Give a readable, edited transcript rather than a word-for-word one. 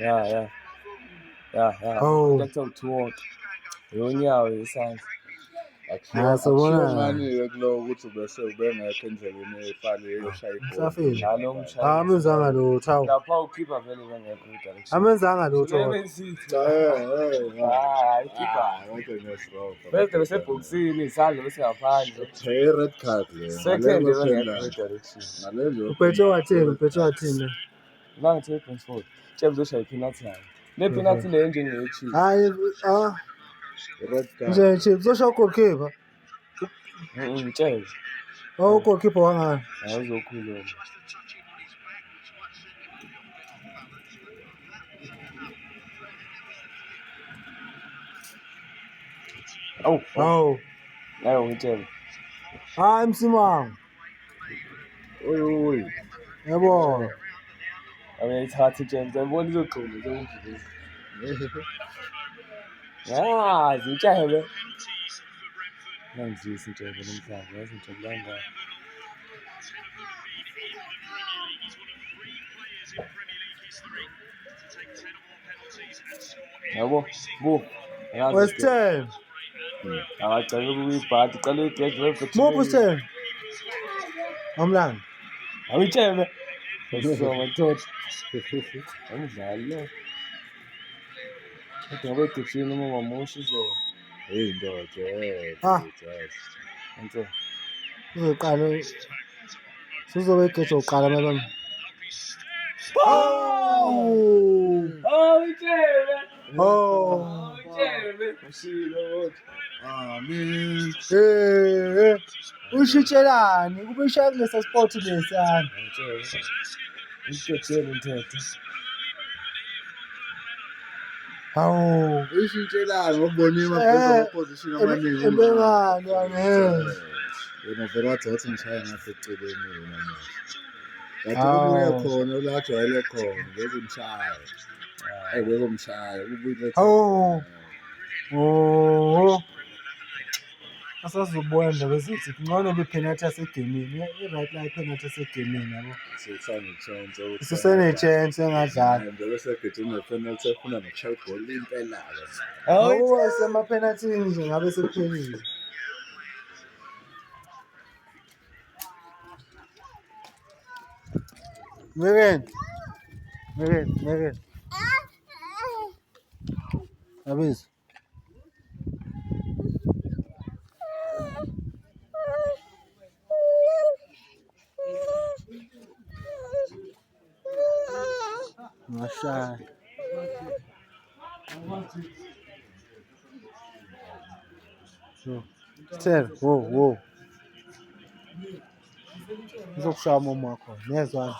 Yeah. Oh. That's how to walk. Yonyawo isandla. Sobona Ngani kulo ukuthi bese ubengekho endleleni efana eyoshaya Msafeni. Nalo umshayeli. Amenzanga lutho awu. Lapha ukhipha vele bengekho direction. Amenzanga lutho. Hayi khipha. Bese sebhokisini isandla bese ngaphandle. Red card le. Second bengekho direction. Nalelo. Uphethe wathini? Nangi 2.4. James uzoshaya penalty yayo. Le penalty le njengechief. Hayi Red card. nje chips usho goalkeeper. Tshela. Oh goalkeeper wangani? Awuzokhuluma. Oh. Nayo ngitshela. Hayi Msimang. Oy. Yebo. Awuyayithatha James ayibona izogxuma nje. Zitshele. Nangizisa intshebe namhlanje, yazi ngijabula ngani. Yabo, West Ham. Awacela ukuyibhadi, ucela uyigedle webhethi. Muphi West Omlando. Awuyitshebe. Sisoma thotha. Umdlali lo. Kodwa ngoba egijini uma wamusha izolo. Hey ndoda. Anto. Uzoqala. Sizobe igejo uqala mabam. Uyitshebe. Uyitshebe. Ushilo. Ushitshelani kubishaya kulesa sport lesiyana. Ngitshele inthethe. Hawu, Ishitshelana ngokubona imaphuzu opposition amaningi. Ebengani yane. Yena vele wathi ngishaya ngathi eceleni yena manje. Kathi kubuye khona ulajwayele khona ngezimshaya. Bekumshaya ubuyile. Asazobuya indaba zethu. Ngcono bepenalty yasegemini. I-right la ipenalty yasegemini yabo. Sisene chance engadlala. Njengoba segijima penalty efuna nokushaya igoli impela ke. Hawu sema-penalty nje ngabe sekuphelile. Ngeke. Abizo. Masha. So, whoa. Ngizokushaya umomo wakho. Nezwana.